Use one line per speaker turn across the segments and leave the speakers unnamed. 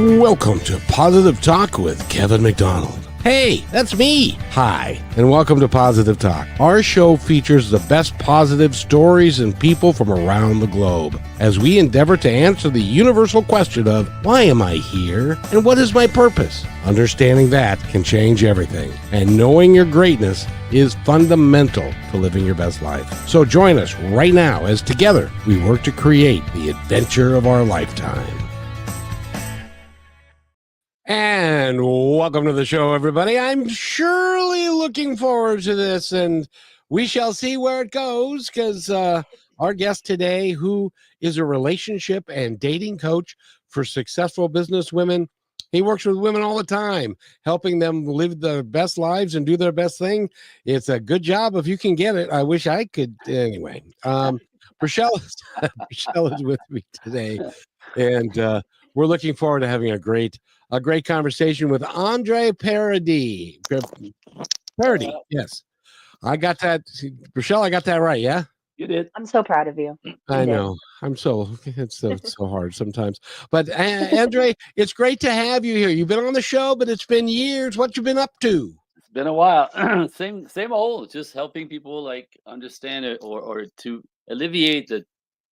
Welcome to Positive Talk with Kevin McDonald. Hey, that's me. Hi, and welcome to Positive Talk. Our show features the best positive stories and people from around the globe as we endeavor to answer the universal question of why am I here and what is my purpose? Understanding that can change everything, and knowing your greatness is fundamental to living your best life. So join us right now as together we work to create the adventure of our lifetime. And welcome to the show, everybody. I'm surely looking forward to this, and we shall see where it goes, because our guest today, who is a relationship and dating coach for successful business women, he works with women all the time, helping them live their best lives and do their best thing. It's a good job if you can get it. I wish I could. Anyway, Rochelle is with me today, and we're looking forward to having a great conversation with Andre Paradis. Paradis, yes. I got that. Rochelle, I got that right, yeah?
You did.
I'm so proud of you.
I know. It's so hard sometimes. But Andre, it's great to have you here. You've been on the show, but it's been years. What you been up to?
It's been a while. same old, just helping people like understand it or to alleviate the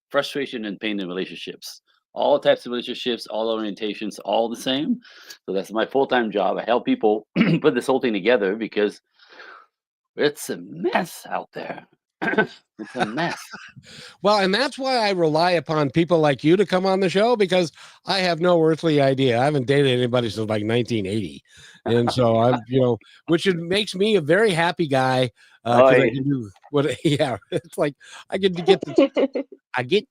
frustration and pain in relationships. All types of relationships, all orientations, all the same. So that's my full-time job. I help people put this whole thing together because it's a mess out there. It's a mess.
Well, and that's why I rely upon people like you to come on the show, because I have no earthly idea. I haven't dated anybody since like 1980. And so I'm, which makes me a very happy guy. Because I can do what, yeah, it's like I get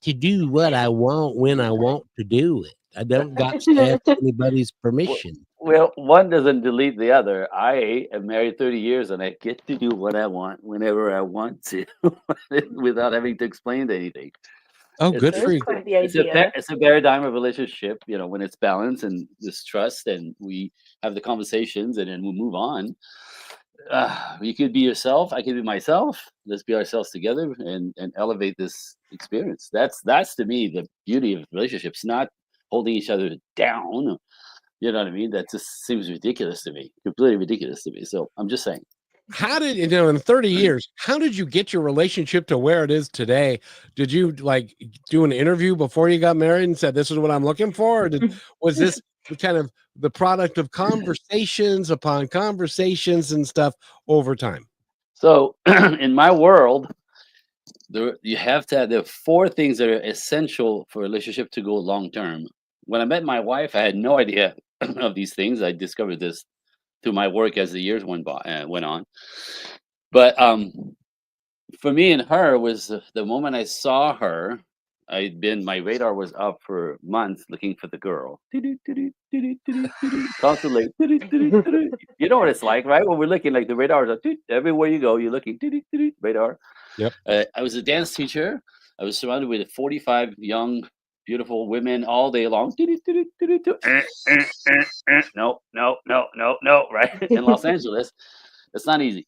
to do what I want when I want to do it. I don't got to ask anybody's permission.
Well, one doesn't delete the other. I am married 30 years and I get to do what I want whenever I want to without having to explain anything.
Oh, good for you.
It's a paradigm of relationship, when it's balanced and there's trust and we have the conversations and then we move on. You could be yourself. I could be myself. Let's be ourselves together and elevate this experience. That's to me the beauty of relationships, not holding each other down. You know what I mean? That just seems ridiculous to me, completely ridiculous to me. So I'm just saying.
How did, in 30 years, how did you get your relationship to where it is today? Did you like do an interview before you got married and said, this is what I'm looking for? Or was this kind of the product of conversations upon conversations and stuff over time?
So in my world, you have to have the four things that are essential for a relationship to go long term. When I met my wife, I had no idea of these things. I discovered this through my work as the years went on. But for me and her was the moment I saw her. My radar was up for months looking for the girl. Constantly. You know what it's like, right? When we're looking, like the radar is like, everywhere you go, you're looking, radar.
Yep.
I was a dance teacher. I was surrounded with 45 young, beautiful women all day long. No, right? In Los Angeles, it's not easy.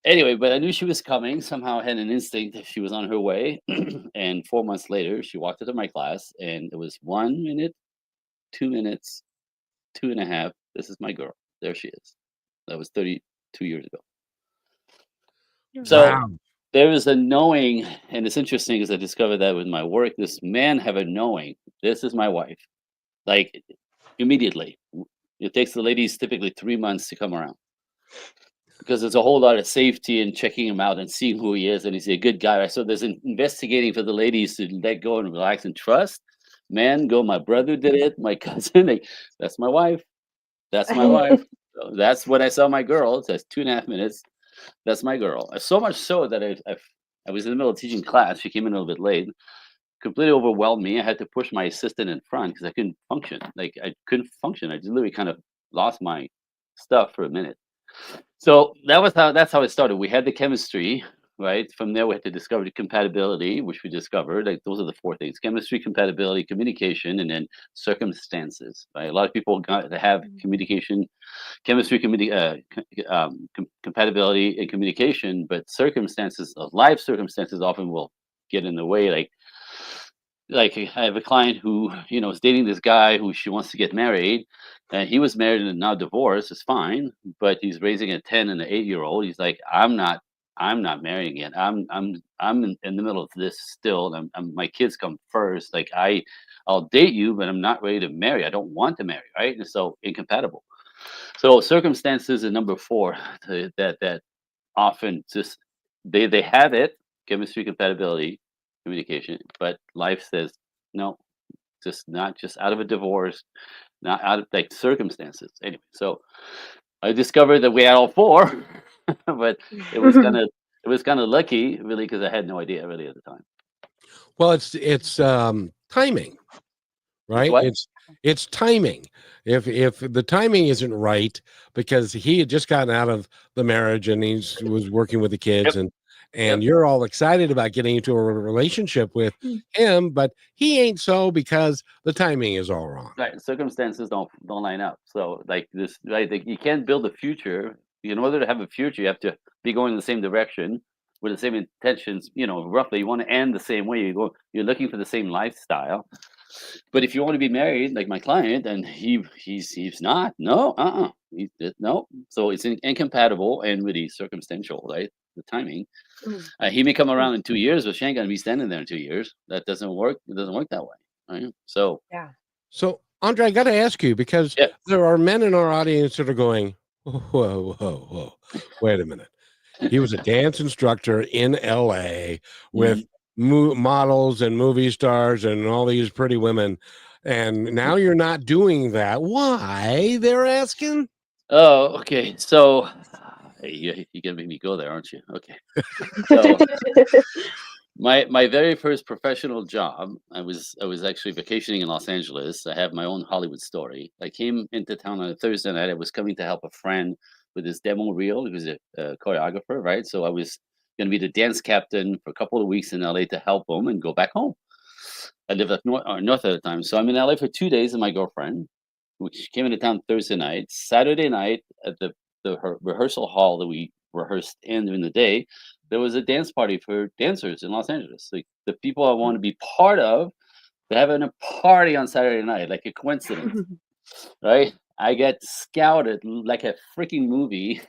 Anyway, but I knew she was coming. Somehow I had an instinct that she was on her way. And 4 months later, she walked into my class and it was 1 minute, 2 minutes, 2.5. This is my girl. There she is. That was 32 years ago. So wow. There was a knowing, and it's interesting because I discovered that with my work. This man have a knowing. This is my wife. Like immediately. It takes the ladies typically 3 months to come around. Because there's a whole lot of safety in checking him out and seeing who he is, and he's a good guy. So there's investigating for the ladies to let go and relax and trust. Man, my brother did it, my cousin. That's my wife. That's my wife. So that's when I saw my girl. It says 2.5 minutes. That's my girl. So much so that I was in the middle of teaching class. She came in a little bit late. Completely overwhelmed me. I had to push my assistant in front because I couldn't function. I couldn't function. I just literally kind of lost my stuff for a minute. So that's how it started. We had the chemistry, right? From there, we had to discover the compatibility, which we discovered. Like those are the four things: chemistry, compatibility, communication, and then circumstances. Right? A lot of people have communication, chemistry, compatibility, and communication, but circumstances, life circumstances, often will get in the way. Like like I have a client who is dating this guy who she wants to get married, and he was married and now divorced. It's fine, but he's raising a 10 and an 8-year-old. He's like, I'm not marrying yet. I'm in the middle of this still, and my kids come first. Like I'll date you, but I'm not ready to marry. I don't want to marry, right? And so incompatible. So circumstances are number four that often just they have it, chemistry, compatibility, communication, but life says no, just not just out of a divorce, not out of like circumstances. Anyway, so I discovered that we had all four, but it was kind of it was kind of lucky, really, because I had no idea really at the time.
Well, it's timing,
It's
right?
what?
It's timing. If the timing isn't right, because he had just gotten out of the marriage and he was working with the kids,
Yep.
and you're all excited about getting into a relationship with him, but he ain't, so because the timing is all wrong.
Right, circumstances don't line up. So like this, right? Like you can't build a future. In order to have a future, you have to be going in the same direction with the same intentions. Roughly, you want to end the same way. You're looking for the same lifestyle. But if you want to be married, like my client, and he's not. No, no. So it's incompatible and really circumstantial, right? The timing. He may come around in 2 years, but she ain't gonna be standing there in 2 years. That doesn't work. It doesn't work that way, right? So
So, Andre, I got to ask you, because
yeah.
there are men in our audience that are going, whoa, whoa, whoa, wait a minute. He was a dance instructor in LA with models and movie stars and all these pretty women. And now you're not doing that. Why? They're asking.
Oh, okay. So hey, you're gonna make me go there, aren't you? Okay. So my very first professional job, I was actually vacationing in Los Angeles. I have my own Hollywood story. I came into town on a Thursday night. I was coming to help a friend with his demo reel. He was a choreographer, right? So I was gonna be the dance captain for a couple of weeks in LA to help him and go back home. I lived up north at the time, so I'm in LA for 2 days with my girlfriend, which came into town Thursday night. Saturday night at the rehearsal hall that we rehearsed in during the day, there was a dance party for dancers in Los Angeles. Like the people I want to be part of, they're having a party on Saturday night, like a coincidence, right? I get scouted like a freaking movie.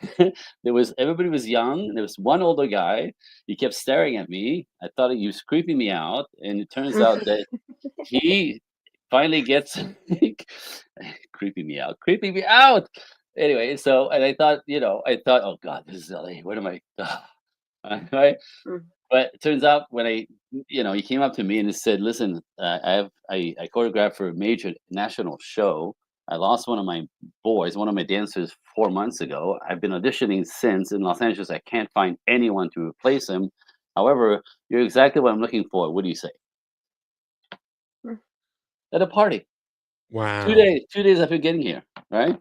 Everybody was young. There was one older guy. He kept staring at me. I thought he was creeping me out, and it turns out that he finally gets creeping me out. Anyway, so and I thought, oh God, this is LA. What am I? Right? But it turns out when he came up to me and he said, "Listen, I choreographed for a major national show. I lost one of my boys, one of my dancers, 4 months ago. I've been auditioning since in Los Angeles. I can't find anyone to replace him. However, you're exactly what I'm looking for. What do you say?" At a party. Two
Wow.
days, 2 days after getting here, right?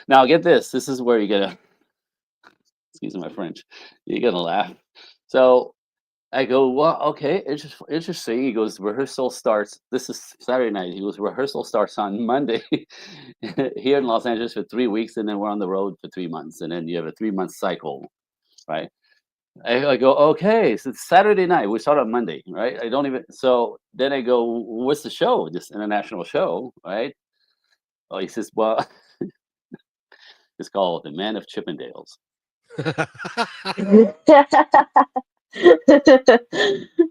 Now get this. This is where you're gonna excuse my French. You're gonna laugh. So I go, well, okay, interesting. He goes, rehearsal starts. This is Saturday night. He goes, rehearsal starts on Monday here in Los Angeles for 3 weeks, and then we're on the road for 3 months, and then you have a 3 month cycle, right? I go, okay, so it's Saturday night. We start on Monday, right? I don't even. So then I go, what's the show? This international show, right? Oh, he says, well, it's called The Man of Chippendales.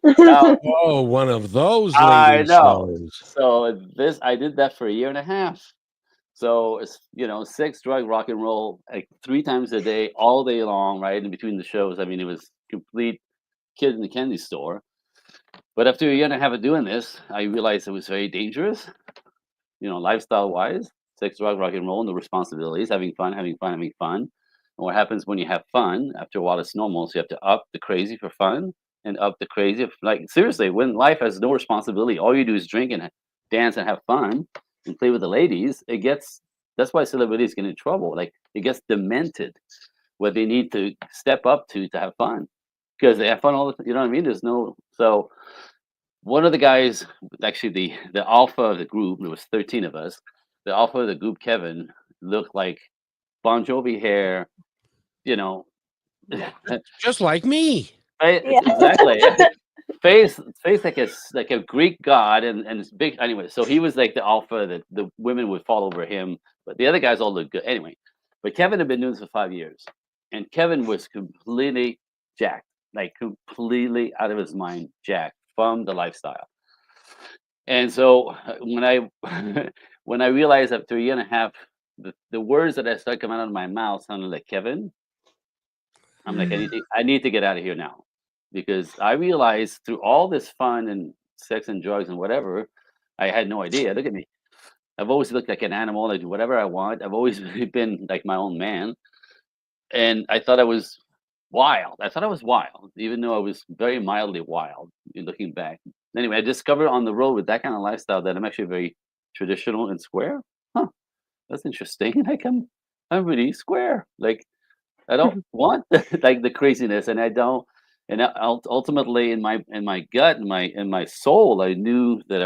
Now,
Oh, one of those
I
leading
know.
shows.
So I did that for a year and a half. So it's sex, drug, rock and roll, like 3 times a day, all day long, right? In between the shows. I mean, it was complete kid in the candy store. But after a year and a half of doing this, I realized it was very dangerous, lifestyle wise. Sex, drug, rock and roll, and the responsibilities, having fun, having fun, having fun. And what happens when you have fun? After a while, it's normal. So you have to up the crazy for fun and up the crazy. Like seriously, when life has no responsibility, all you do is drink and dance and have fun and play with the ladies. That's why celebrities get in trouble. Like it gets demented, where they need to step up to have fun because they have fun all the. You know what I mean? There's no so. One of the guys, actually the alpha of the group, there was 13 of us. The alpha of the group, Kevin, looked like Bon Jovi hair, you know.
Just like me.
Right? Exactly. face like a Greek god, and it's big anyway. So he was like the alpha that the women would fall over him, but the other guys all looked good anyway. But Kevin had been doing this for 5 years, and Kevin was completely jacked, like completely out of his mind, jacked from the lifestyle. And so when I when I realized after a year and a half, the words that I started coming out of my mouth sounded like Kevin. I'm like, I need to get out of here now, because I realized through all this fun and sex and drugs and whatever, I had no idea. Look at me. I've always looked like an animal. I do whatever I want. I've always been like my own man, and I thought I was wild. I thought I was wild, even though I was very mildly wild. Looking back, anyway, I discovered on the road with that kind of lifestyle that I'm actually very traditional and square. Huh? That's interesting. Like I'm really square. Like I don't want like the craziness, and I don't. And ultimately, in my gut, in my soul, I knew that I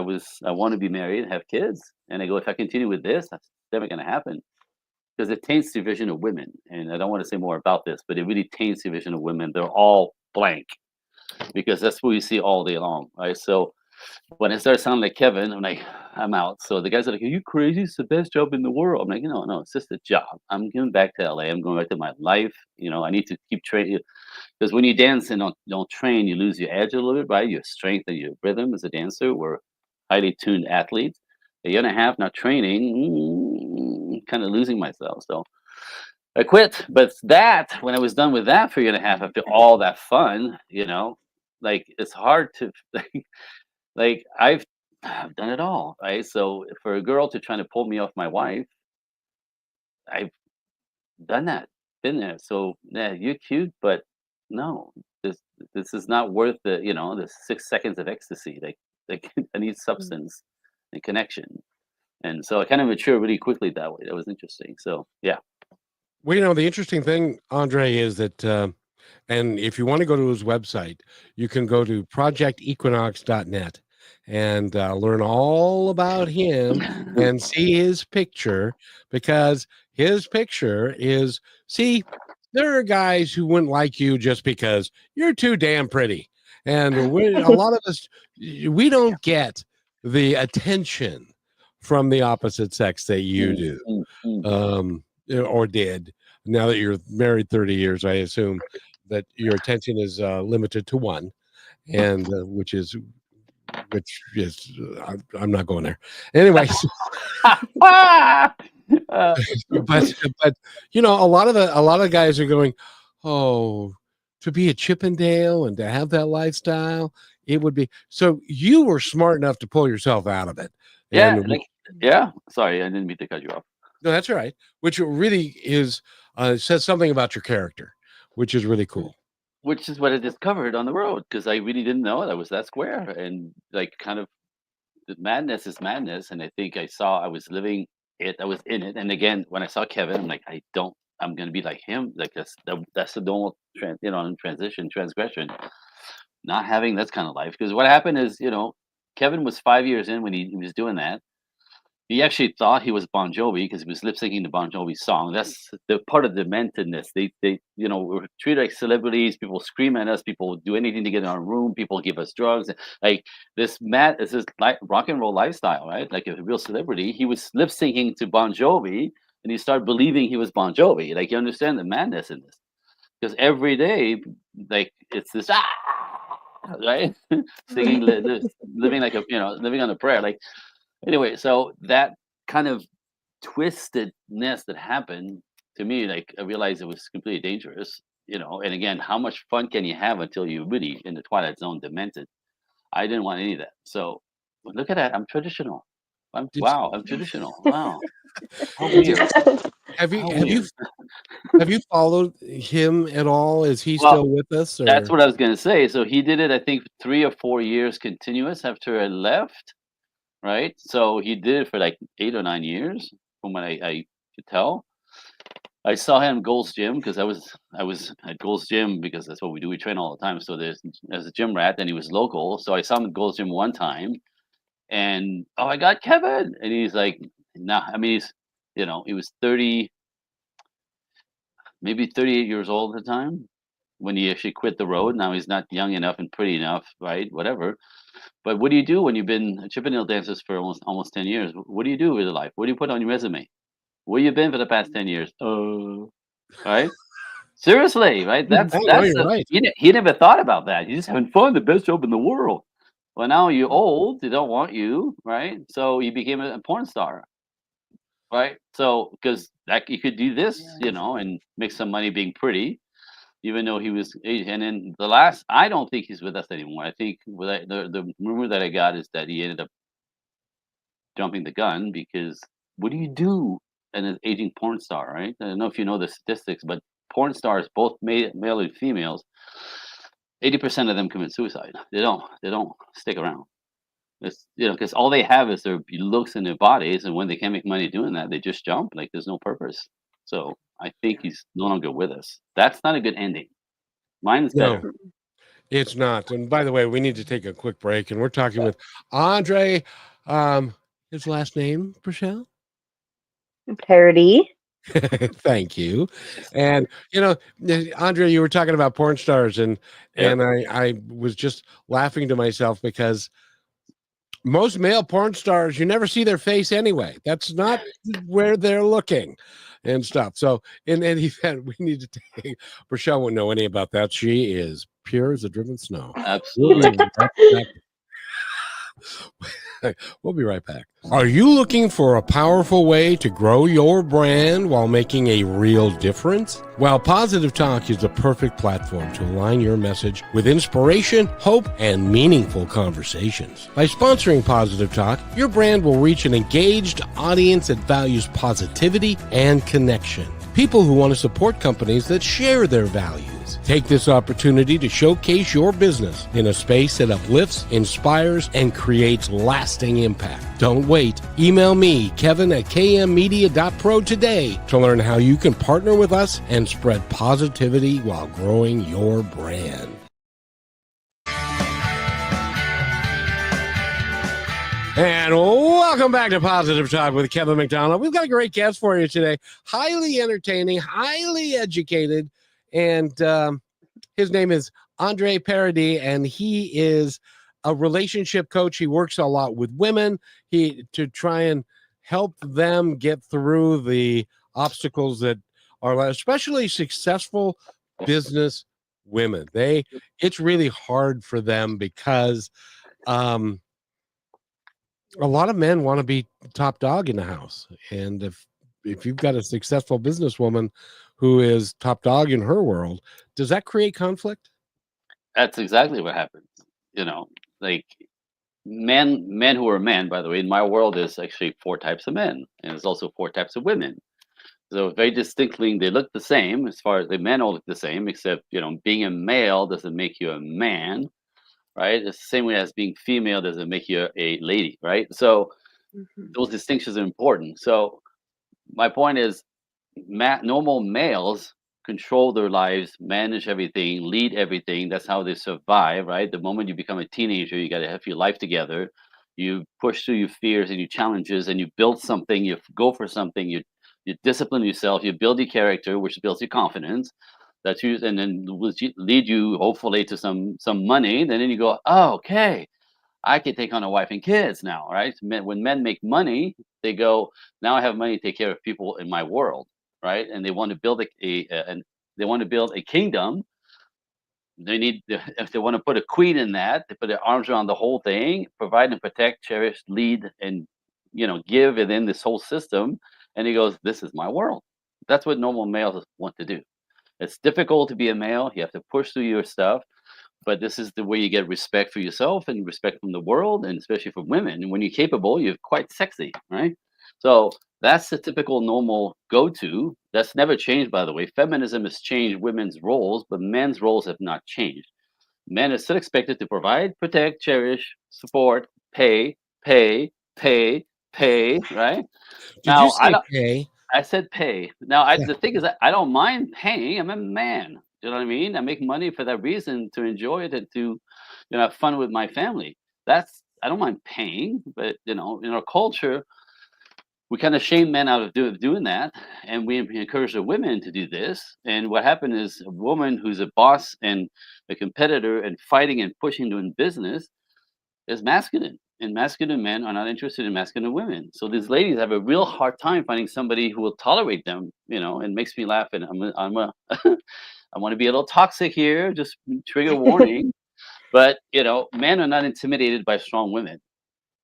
want to be married, have kids, and I go, if I continue with this, that's never going to happen, because it taints the vision of women. And I don't want to say more about this, but it really taints the vision of women. They're all blank, because that's what we see all day long, right? So when I started sounding like Kevin, I'm like, I'm out. So the guys are like, "Are you crazy? It's the best job in the world." I'm like, "No, no, it's just a job. I'm going back to LA. I'm going back to my life. I need to keep training, because when you dance and don't train, you lose your edge a little bit, right? Your strength and your rhythm as a dancer. We're highly tuned athletes. A year and a half not training, kind of losing myself. So I quit. But that, when I was done with that for a year and a half, after all that fun, like it's hard to like I've done it all, right? So for a girl to try to pull me off my wife, I've done that, been there. So yeah, you're cute, but no, this this is not worth the 6 seconds of ecstasy. Like I need substance and connection. And so I kind of matured really quickly that way. That was interesting. So yeah.
Well, the interesting thing, Andre, is that, and if you want to go to his website, you can go to projectequinox.net and learn all about him and see his picture, because his picture is, see, there are guys who wouldn't like you just because you're too damn pretty. And a lot of us, we don't get the attention from the opposite sex that you
Mm,
do,
mm, mm.
or did. Now that you're married 30 years, I assume that your attention is limited to one, and I'm not going there. Anyways,
Uh,
but a lot of guys are going, oh, to be a Chippendale and to have that lifestyle, it would be. So you were smart enough to pull yourself out of it,
yeah,
and
like yeah. Sorry, I didn't mean to cut you off.
no, that's all right. Which really is says something about your character, which is really cool.
Which is what I discovered on the road, because I really didn't know I was that square, and like kind of the madness is madness. And I think I was living it, I was in it. And again, when I saw Kevin, I'm like, I'm gonna be like him. Like that's the normal transition, transgression. Not having this kind of life, because what happened is, Kevin was 5 years in when he was doing that. He actually thought he was Bon Jovi, because he was lip syncing the Bon Jovi song. That's the part of the dementedness. We're treated like celebrities. People scream at us. People do anything to get in our room. People give us drugs. Like this is like rock and roll lifestyle, right? Like a real celebrity. He was lip syncing to Bon Jovi, and he started believing he was Bon Jovi. Like, you understand the madness in this? Because every day, like it's this right, singing, living like living on a prayer, like. Anyway, so that kind of twistedness that happened to me, like I realized it was completely dangerous, And again, how much fun can you have until you're really in the twilight zone, demented? I didn't want any of that. So look at that. I'm traditional.
Did
Wow. I'm traditional. Wow. How
did
weird.
have you
How
have you
weird.
have you followed him at all? Is he
Well,
still with us,
that's
or
what I was gonna say. So he did it, I think, 3 or 4 years continuous after I left. Right. So he did it for like 8 or 9 years, from what I could tell. I saw him at Gold's Gym, because I was at Gold's Gym because that's what we do. We train all the time. So there's a gym rat, and he was local. So I saw him at Gold's Gym one time, and oh, I got Kevin, and he's like, nah. I mean, he was 30, maybe 38 years old at the time, when he actually quit the road. Now he's not young enough and pretty enough, right? Whatever. But what do you do when you've been a Chippendale dancers for almost 10 years? What do you do with your life? What do you put on your resume? Where you been for the past 10 years? Right? Seriously, right?
I know you're right.
He never thought about that. He's just having fun, the best job in the world. Well, now you're old. They don't want you, right? So you became a porn star, right? So because that you could do this, and make some money being pretty, even though he was. And then the last, I don't think he's with us anymore. I think the rumor that I got is that he ended up jumping the gun because what do you do in an aging porn star, right? I don't know if you know the statistics, but porn stars, both male and females, 80% of them commit suicide. They don't stick around. It's because all they have is their looks and their bodies, and when they can't make money doing that, they just jump. Like there's no purpose. So I think he's no longer with us. That's not a good ending. Mine is
No,
better.
it's not. And by the way, we need to take a quick break, and we're talking with Andre. His last name, Rochelle?
Paradis.
Thank you. And Andre, you were talking about porn stars, and
Yep.
I was just laughing to myself because most male porn stars, you never see their face anyway. That's not where they're looking and stuff. So in any event, we need to take Rochelle won't know any about that. She is pure as a driven snow.
Absolutely.
We'll be right back. Are you looking for a powerful way to grow your brand while making a real difference? Well, Positive Talk is the perfect platform to align your message with inspiration, hope, and meaningful conversations. By sponsoring Positive Talk, your brand will reach an engaged audience that values positivity and connection. People who want to support companies that share their values. Take this opportunity to showcase your business in a space that uplifts, inspires, and creates lasting impact. Don't wait. Email me, Kevin at kmmedia.pro today to learn how you can partner with us and spread positivity while growing your brand. And welcome back to Positive Talk with Kevin McDonald. We've got a great guest for you today. Highly entertaining, highly educated, and his name is Andre Paradis, and he is a relationship coach. He works a lot with women to try and help them get through the obstacles that are especially successful business women. It's really hard for them because a lot of men want to be top dog in the house. And if you've got a successful businesswoman who is top dog in her world, does that create conflict?
That's exactly what happens. Like men who are men, by the way, in my world, there's actually four types of men, and there's also four types of women. So very distinctly, they look the same as far as the men all look the same, except being a male doesn't make you a man, right? It's the same way as being female doesn't make you a lady, right? So those distinctions are important. So my point is, normal males control their lives, manage everything, lead everything. That's how they survive, right? The moment you become a teenager, you got to have your life together. You push through your fears and your challenges, and you build something. You go for something. You discipline yourself. You build your character, which builds your confidence. And then lead you hopefully to some money. And then you go, oh, okay, I can take on a wife and kids now, right? When men make money, they go, now I have money to take care of people in my world, right? And they want to build they want to build a kingdom. If they want to put a queen in that, they put their arms around the whole thing, provide and protect, cherish, lead, and give within this whole system. And he goes, this is my world. That's what normal males want to do. It's difficult to be a male. You have to push through your stuff, but this is the way you get respect for yourself and respect from the world, and especially from women. And when you're capable, you're quite sexy, right? So that's the typical normal go-to. That's never changed, by the way. Feminism has changed women's roles, but men's roles have not changed. Men are still expected to provide, protect, cherish, support, pay, pay, pay, pay, right?
Did you
Now,
say pay?
I said pay. Now, the thing is that I don't mind paying. I'm a man. You know what I mean? I make money for that reason, to enjoy it and to, have fun with my family. I don't mind paying, but in our culture, we kind of shame men out of doing that, and we encourage the women to do this. And what happened is a woman who's a boss and a competitor and fighting and pushing doing business is masculine, and masculine men are not interested in masculine women. So these ladies have a real hard time finding somebody who will tolerate them, and makes me laugh. And I want to be a little toxic here, just trigger warning. But men are not intimidated by strong women.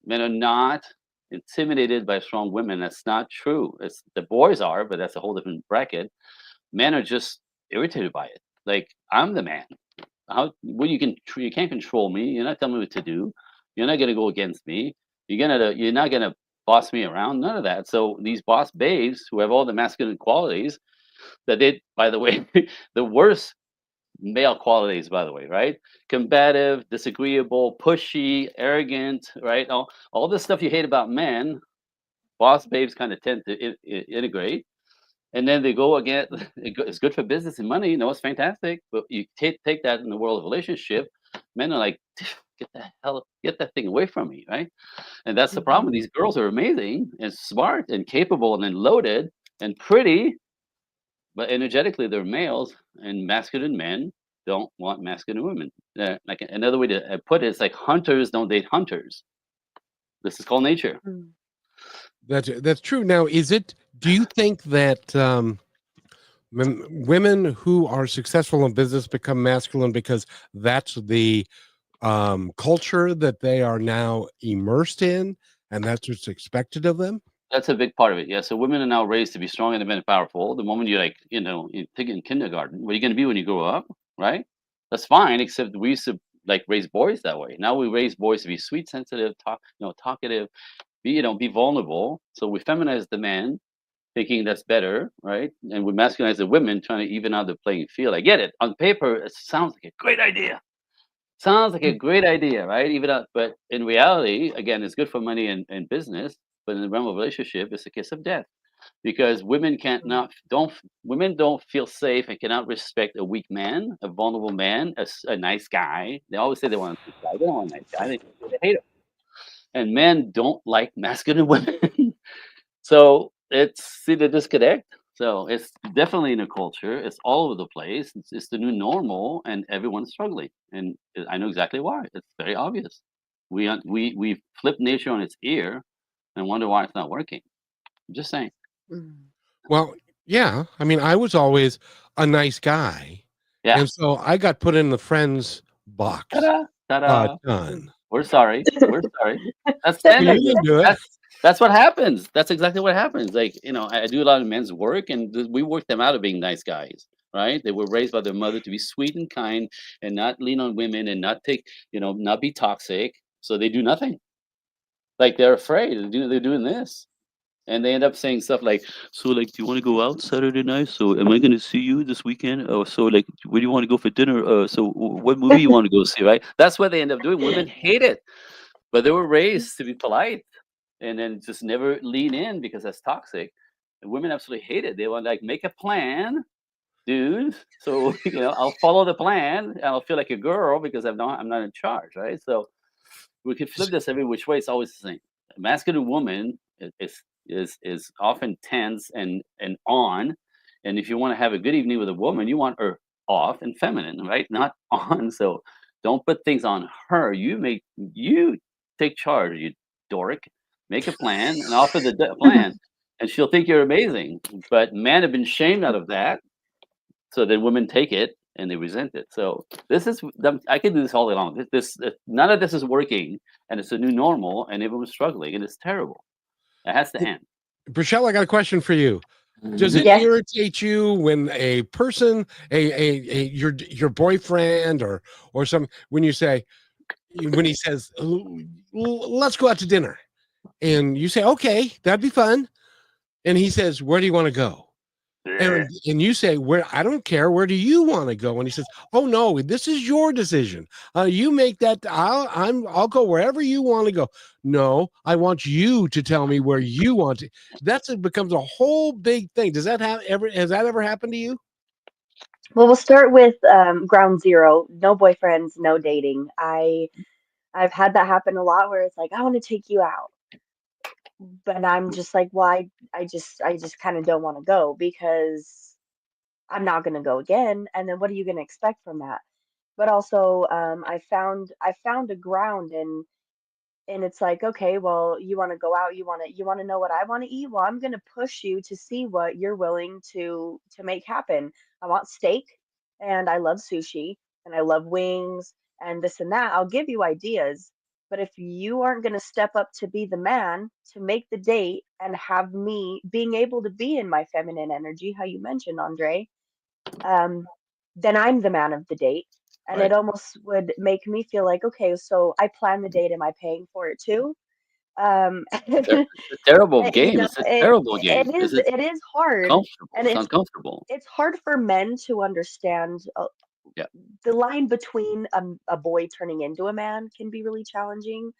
Men are not intimidated by strong women. That's not true. It's the boys are, but that's a whole different bracket. Men are just irritated by it. Like, I'm the man. You can't control me. You're not telling me what to do. You're not gonna go against me. You're not gonna boss me around. None of that. So these boss babes who have all the masculine qualities that they, by the way, the worst male qualities, by the way, right? Combative, disagreeable, pushy, arrogant, right? All this stuff you hate about men, boss babes kind of tend to integrate. And then they go again. It's good for business and money. It's fantastic. But you take that in the world of relationship, men are like, get that thing away from me, right? And that's the problem. These girls are amazing and smart and capable and then loaded and pretty, but energetically they're males, and masculine men don't want masculine women. Like another way to put it, it's like hunters don't date hunters. This is called nature.
That's true. Now, do you think that women who are successful in business become masculine because that's the culture that they are now immersed in, and that's what's expected of them?
That's a big part of it. Yeah. So women are now raised to be strong, independent, powerful. The moment you you take it in kindergarten, what are you going to be when you grow up, right? That's fine. Except we used to raise boys that way. Now we raise boys to be sweet, sensitive, talkative, be vulnerable. So we feminize the man, thinking that's better, right? And we masculinize the women, trying to even out the playing field. I get it. On paper, it sounds like a great idea. Sounds like a great idea, right? But in reality, again, it's good for money and business. But in the realm of relationship, it's a kiss of death, because women don't feel safe and cannot respect a weak man, a vulnerable man, a nice guy. They always say they want a nice guy. They don't want a nice guy. They hate him. And men don't like masculine women. So see the disconnect. So it's definitely in a culture. It's all over the place. It's the new normal, and everyone's struggling. And I know exactly why. It's very obvious. We flip nature on its ear and wonder why it's not working. I'm just saying.
Well, yeah. I mean, I was always a nice guy,
Yeah.
and so I got put in the friends box
Ta-da,
a
ta-da.
ton.
We're sorry. We're sorry. That's
You
standard.
didn't do it.
That's what happens. That's exactly what happens. I do a lot of men's work, and we work them out of being nice guys, right? They were raised by their mother to be sweet and kind and not lean on women and not not be toxic. So they do nothing. Like, they're afraid. They're doing this. And they end up saying stuff like, "So, like, do you want to go out Saturday night? So, am I going to see you this weekend? Oh, so, like, where do you want to go for dinner? So, what movie you want to go see?" Right? That's what they end up doing. Women hate it, but they were raised to be polite and then just never lean in because that's toxic. And women absolutely hate it. They want, like, make a plan, dude. So I'll follow the plan and I'll feel like a girl because I'm not in charge, right? So we can flip this every which way. It's always the same. A masculine woman is often tense and on. And if you want to have a good evening with a woman, you want her off and feminine, right? Not on. So don't put things on her. You take charge, you dork. Make a plan and offer the plan, and she'll think you're amazing. But men have been shamed out of that, so then women take it and they resent it. So I can do this all day long. None of this is working, and it's a new normal, and everyone's struggling, and it's terrible. It has to end.
Rochelle, I got a question for you. Does it
Yes.
irritate you when a person, your boyfriend or some, when he says, "Let's go out to dinner," and you say, "Okay, that'd be fun," and he says, "Where do you want to go?" And you say, "Where? I don't care. Where do you want to go?" And he says, "Oh no, this is your decision. You make that. I'll go wherever you want to go." No, I want you to tell me where you want to. It becomes a whole big thing. Has that ever happened to you?
Well, we'll start with ground zero. No boyfriends, no dating. I've had that happen a lot where it's like, I want to take you out. but I'm just like, well, I just kind of don't want to go because I'm not going to go again. And then what are you going to expect from that? But also, I found a ground, and it's like, okay, well, you want to go out, you want to know what I want to eat. Well, I'm going to push you to see what you're willing to make happen. I want steak, and I love sushi, and I love wings, and this and that. I'll give you ideas, but if you aren't going to step up to be the man to make the date and have me being able to be in my feminine energy, how you mentioned, Andre, um, then I'm the man of the date. And it
Right.
almost would make me feel like, okay, so I plan the date. Am I paying for it too? And,
It's a terrible
you
game.
know,
It's a terrible game
it
because
is
it's
it is hard,
comfortable.
and
It's uncomfortable.
it's hard for men to understand.
Yeah.
The line between a boy turning into a man can be really challenging,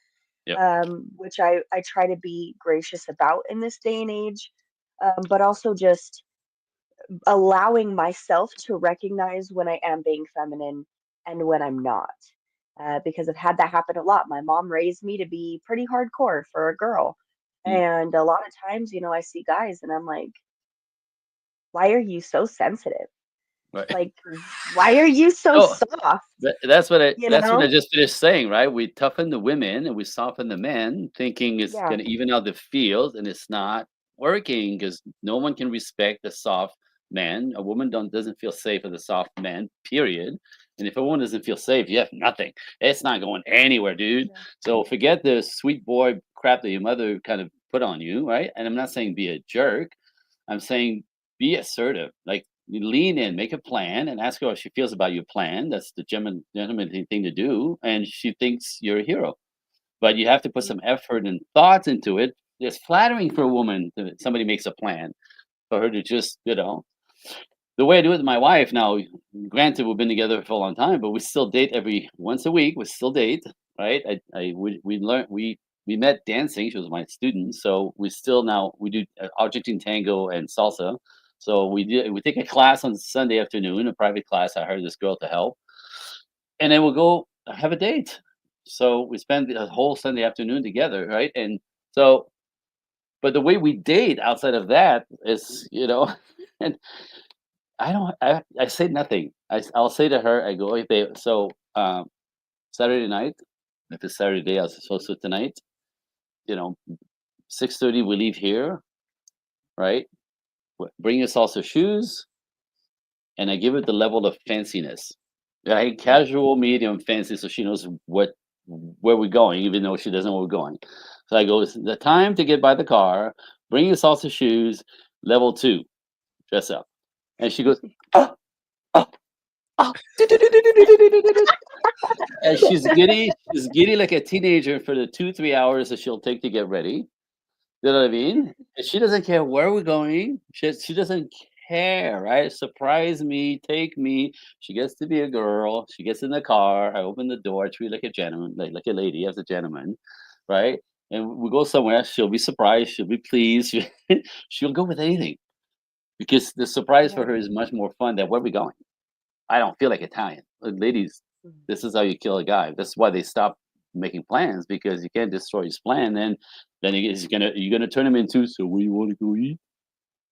Yep.
which I try to be gracious about in this day and age, but also just allowing myself to recognize when I am being feminine and when I'm not. Because I've had that happen a lot. My mom raised me to be pretty hardcore for a girl.
Mm.
And a lot of times, I see guys and I'm like, why are you so sensitive?
Right.
Like, why are you so
So
soft?
that's what I
You know?
just finished saying, right? We toughen the women and we soften the men, thinking it's
Yeah.
gonna even out the field, and it's not working because no one can respect a soft man. A woman doesn't feel safe with a soft man, period. And if a woman doesn't feel safe, you have nothing. It's not going anywhere, dude.
Yeah.
So forget the sweet boy crap that your mother kind of put on you, right? And I'm not saying be a jerk. I'm saying be assertive. Like you lean in, make a plan, and ask her how she feels about your plan. That's the gentleman thing to do. And she thinks you're a hero. But you have to put some effort and thoughts into it. It's flattering for a woman that somebody makes a plan for her to just, the way I do it with my wife now, granted, we've been together for a long time, but we still date every once a week. We still date, right? We learned we met dancing. She was my student, so we still now we do Argentine tango and salsa. So we take a class on Sunday afternoon, a private class. I hired this girl to help, and then we'll go have a date. So we spend the whole Sunday afternoon together, right? And so, but the way we date outside of that is, and I say nothing. I'll say to her, I go, "Hey, babe, so, Saturday night, if it's Saturday, I was supposed to tonight, you know, 6:30, we leave here, right? Bring your salsa shoes," and I give it the level of fanciness, right? Casual, medium, fancy, so she knows where we're going, even though she doesn't know where we're going. So I go, "It's the time to get by the car, bring your salsa shoes, level 2, dress up." And she goes, "Oh, oh, oh." And she's giddy. She's giddy like a teenager for the 2, 3 hours that she'll take to get ready. You know what I mean? And she doesn't care where we're going. She doesn't care, right? Surprise me, take me. She gets to be a girl. She gets in the car. I open the door. I treat her like a gentleman, like a lady as a gentleman, right? And we go somewhere. She'll be surprised. She'll be pleased. She'll go with anything because the surprise for
Yeah.
her is much more fun than where we going. I don't feel like Italian. Ladies,
Mhm.
this is how you kill a guy. That's why they stop making plans because you can't destroy his plan. Then you're gonna turn him into, so where you want to go eat?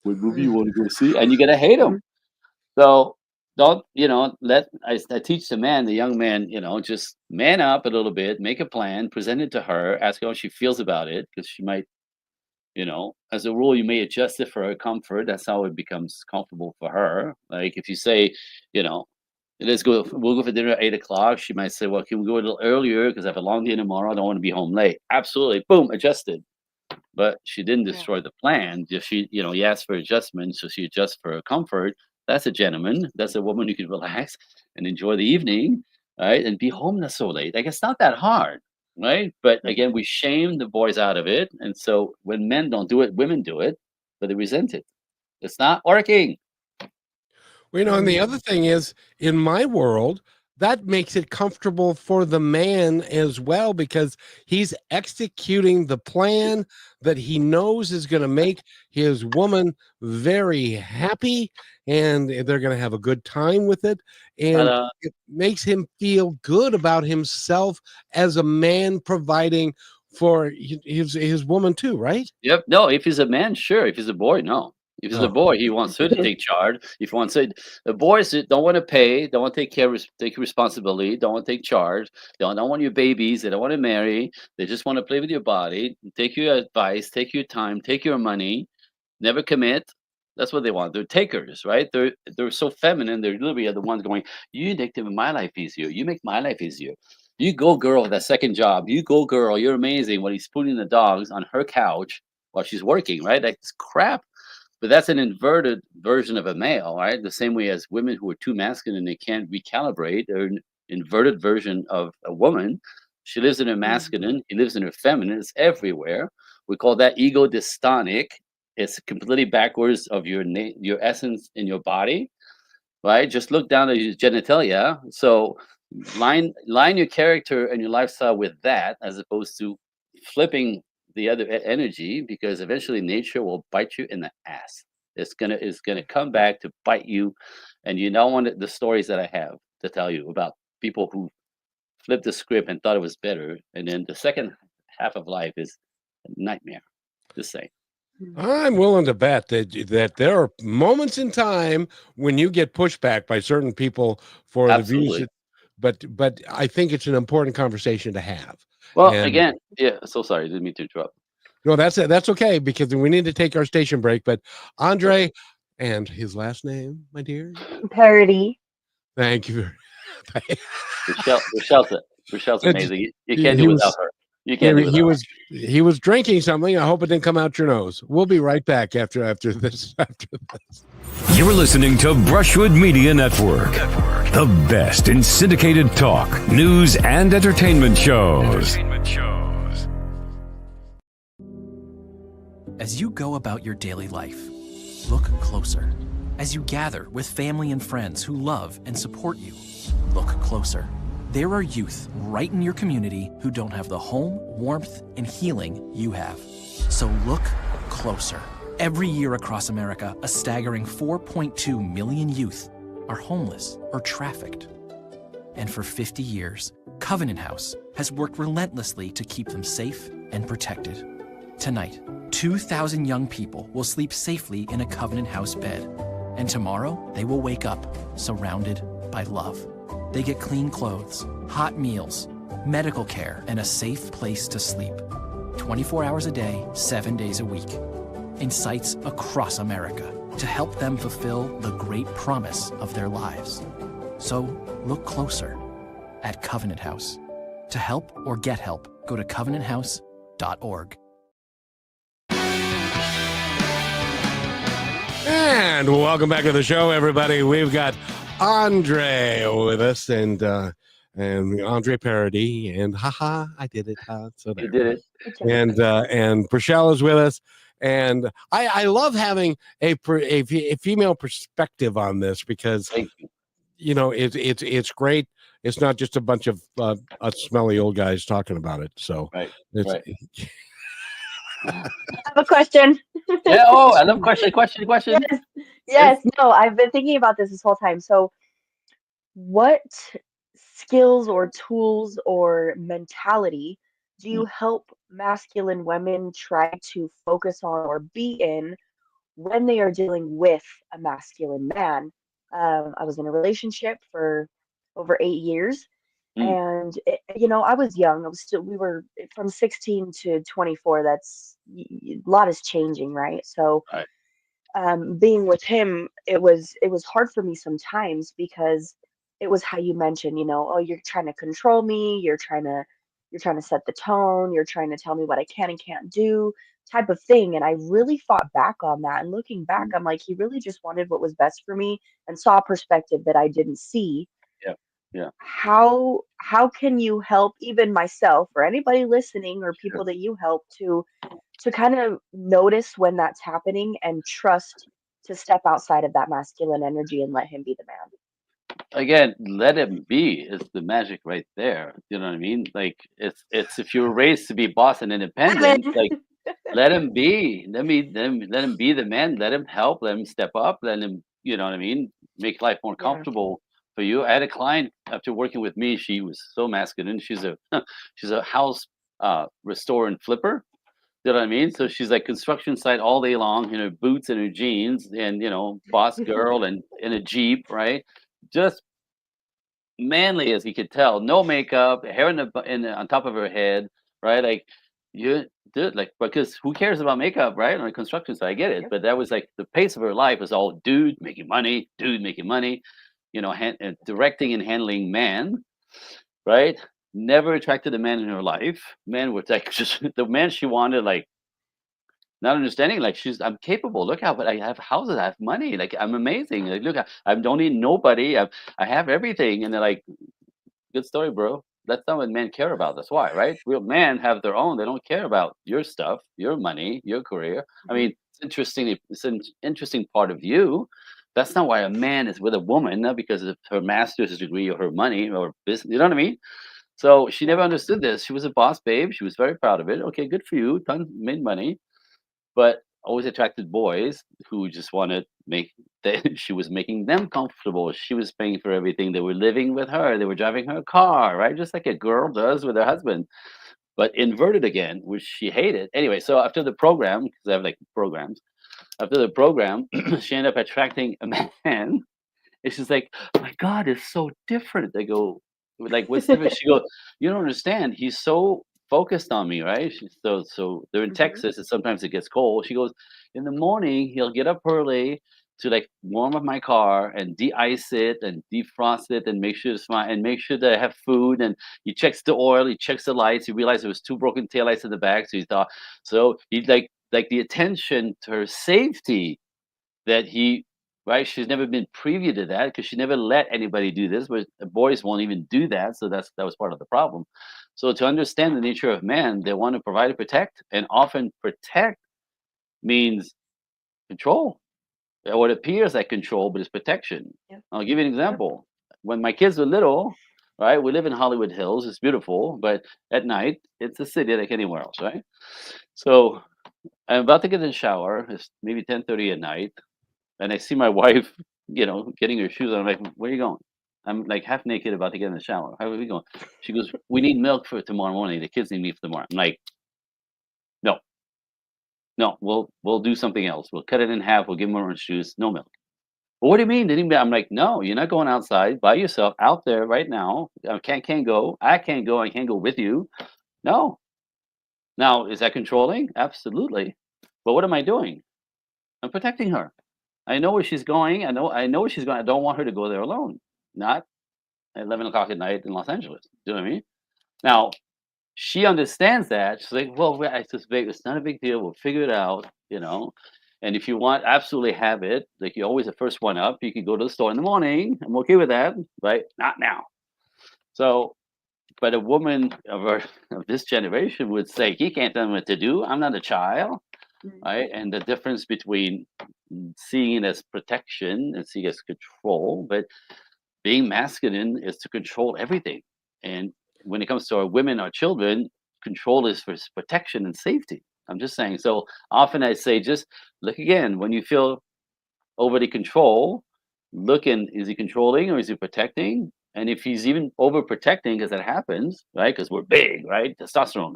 What movie you want to go see? And you're gonna hate him.
Mhm.
So don't let I teach the man, the young man, just man up a little bit, make a plan, present it to her, ask her how she feels about it because she might. As a rule, you may adjust it for her comfort. That's how it becomes comfortable for her. Like if you say, you know, we'll go for dinner at 8 o'clock. She might say, well, can we go a little earlier because I have a long day tomorrow. I don't want to be home late. Absolutely. Boom, adjusted. But she didn't
Yeah.
destroy the plan. Just you asked for adjustment, so she adjusts for her comfort. That's a gentleman. That's a woman who can relax and enjoy the evening, right? And be home not so late. Like it's not that hard, right? But
Mhm.
again, we shame the boys out of it. And so when men don't do it, women do it, but they resent it. It's not working.
Well, and the other
Mhm.
thing is, in my world, that makes it comfortable for the man as well because he's executing the plan that he knows is going to make his woman very happy and they're going to have a good time with it.
But
And it makes him feel good about himself as a man providing for his woman too, right?
Yep. No, if he's a man, sure. If he's a boy, no. If he's a
Oh.
boy, he wants her to take charge. If he wants it, the boys don't want to pay, don't want to take care, take responsibility, don't want to take charge. They don't want your babies. They don't want to marry. They just want to play with your body, take your advice, take your time, take your money, never commit. That's what they want. They're takers, right? They're so feminine. They're literally the ones going, "You make my life easier. You make my life easier. You go, girl. That second job. You go, girl. You're amazing." When he's putting the dogs on her couch while she's working, right? That's crap. But that's an inverted version of a male, right? The same way as women who are too masculine and they can't recalibrate, they're an inverted version of a woman. She lives in her masculine, he lives in her feminine. It's everywhere. We call that ego dystonic. It's completely backwards of your essence in your body, right? Just look down at your genitalia. So line your character and your lifestyle with that, as opposed to flipping the other energy, because eventually nature will bite you in the ass. It's gonna come back to bite you, and you don't want the stories that I have to tell you about people who flipped the script and thought it was better, and then the second half of life is a nightmare. Just say.
I'm willing to bet that there are moments in time when you get pushback by certain people for the views.
Absolutely.
But I think it's an important conversation to have.
Well,
And
again, yeah. So sorry, didn't mean to interrupt.
no, that's okay, because we need to take our station break. But Andre, and his last name, my dear.
Parody.
Thank you.
Rochelle's amazing. You can't
He
do without
was
her. You can't do without her.
he was drinking something. I hope it didn't come out your nose. We'll be right back after this.
You're listening to Brushwood Media Network, the best in syndicated talk, news, and entertainment shows.
As you go about your daily life, look closer. As you gather with family and friends who love and support you, look closer. There are youth right in your community who don't have the home, warmth, and healing you have. So look closer. Every year across America, a staggering 4.2 million youth are homeless or trafficked. And for 50 years, Covenant House has worked relentlessly to keep them safe and protected. Tonight, 2,000 young people will sleep safely in a Covenant House bed. And tomorrow, they will wake up surrounded by love. They get clean clothes, hot meals, medical care, and a safe place to sleep. 24 hours a day, 7 days a week. In sites across America to help them fulfill the great promise of their lives. So look closer at Covenant House. To help or get help, go to covenanthouse.org.
And welcome back to the show, everybody. We've got Andre with us, and Andre Paradis, and haha, I did it. So there.
You did it.
And Rochelle is with us, and I love having a female perspective on this, because
Thank you.
you know it's great. It's not just a bunch of smelly old guys talking about it. So
Right.
I have a question.
Yeah. Oh, I love question.
Yes. No, I've been thinking about this whole time. So, what skills or tools or mentality do you help masculine women try to focus on or be in when they are dealing with a masculine man? I was in a relationship for over 8 years. And I was young. We were from 16 to 24. That's a lot is changing, right? So,
Right.
being with him, it was hard for me sometimes, because it was how you mentioned, oh, you're trying to control me, you're trying to set the tone, you're trying to tell me what I can and can't do, type of thing. And I really fought back on that. And looking back, I'm like, he really just wanted what was best for me and saw a perspective that I didn't see.
Yeah.
How can you help even myself or anybody listening or people that you help to kind of notice when that's happening and trust to step outside of that masculine energy and let him be the man?
Again, let him be is the magic right there. You know what I mean? Like it's if you were raised to be boss and independent, like let him be. Let him be the man. Let him help. Let him step up. Let him, you know what I mean? Make life more
Yeah.
comfortable for you. I had a client after working with me. She was so masculine. She's a she's a house restore and flipper. You know what I mean? So she's like construction site all day long in her boots and her jeans, and boss girl and in a Jeep, right? Just manly as you could tell, no makeup, hair on top of her head, right? Like you dude, like because who cares about makeup, right? On a construction site, I get it,
Yep.
but that was like the pace of her life was all dude making money, directing and handling man, right? Never attracted a man in her life. Men were like just the man she wanted, like not understanding, like I'm capable. Look how, but I have houses, I have money, like I'm amazing. Like, look, I don't need nobody. I have everything, and they're like, good story, bro. That's not what men care about. That's why, right? Real men have their own. They don't care about your stuff, your money, your career. I
Mhm.
mean, it's interesting. It's an interesting part of you. That's not why a man is with a woman, not because of her master's degree or her money or business. You know what I mean? So she
Yeah.
never understood this. She was a boss babe. She was very proud of it. Okay, good for you. Ton made money, but always attracted boys who just wanted make she was making them comfortable. She was paying for everything. They were living with her. They were driving her car, right? Just like a girl does with her husband, but inverted again, which she hated. Anyway, so after the program, because I have like programs, after the program, she ended up attracting a man. And she's like, my God, it's so different. They go, like, what's different? She goes, you don't understand. He's so focused on me, right? So they're in
Mhm.
Texas and sometimes it gets cold. She goes, in the morning, he'll get up early to like warm up my car and de-ice it and defrost it and make sure it's fine and make sure that I have food. And he checks the oil, he checks the lights. He realized there was two broken taillights in the back. So he thought, so he like the attention to her safety that he right, she's never been privy to that because she never let anybody do this, but boys won't even do that, so that was part of the problem. So to understand the nature of men, they want to provide and protect, and often protect means control. Or it appears like control, but it's protection.
Yep.
I'll give you an
Yep.
example. When my kids were little, right, we live in Hollywood Hills, it's beautiful, but at night, it's a city like anywhere else, right? So I'm about to get in the shower, it's maybe 10:30 at night, and I see my wife, getting her shoes on. I'm like, "Where are you going?" I'm like half naked, about to get in the shower. "How are we going?" She goes, "We need milk for tomorrow morning. The kids need meat for tomorrow." I'm like, "No, no, we'll do something else. We'll cut it in half. We'll give them orange juice. No milk." "Well, what do you mean? They need milk?" I'm like, "No, you're not going outside by yourself out there right now. I can't go. I can't go. I can't go with you. No." Now, is that controlling? Absolutely. But what am I doing? I'm protecting her. I know where she's going. I know where she's going. I don't want her to go there alone. Not at 11 o'clock at night in Los Angeles. Do you know what I mean? Now, she understands that. She's like, well, I suspect it's not a big deal. We'll figure it out. And if you want, absolutely have it. Like you're always the first one up. You can go to the store in the morning. I'm okay with that, right? Not now. So, but a woman of this generation would say, he can't tell me what to do. I'm not a child,
Mhm.
right? And the difference between seeing it as protection and seeing it as control, but being masculine is to control everything. And when it comes to our women, our children, control is for protection and safety. I'm just saying. So often I say, just look again. When you feel overly control, look in, is he controlling or is he protecting? And if he's even overprotecting, because that happens, right? Because we're big, right? Testosterone,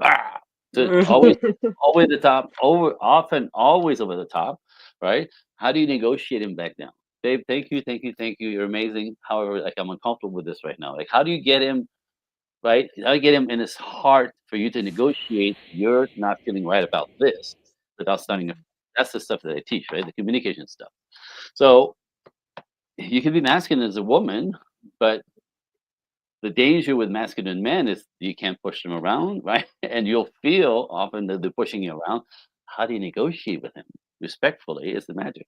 so always the top, often always over the top, right? How do you negotiate him back down? Babe, thank you, thank you, thank you. You're amazing. However, like I'm uncomfortable with this right now. Like, how do you get him right? How do you get him in his heart for you to negotiate? You're not feeling right about this without starting. That's the stuff that I teach, right? The communication stuff. So you can be masculine as a woman, but the danger with masculine men is you can't push them around, right? And you'll feel often that they're pushing you around. How do you negotiate with him respectfully? Is the magic.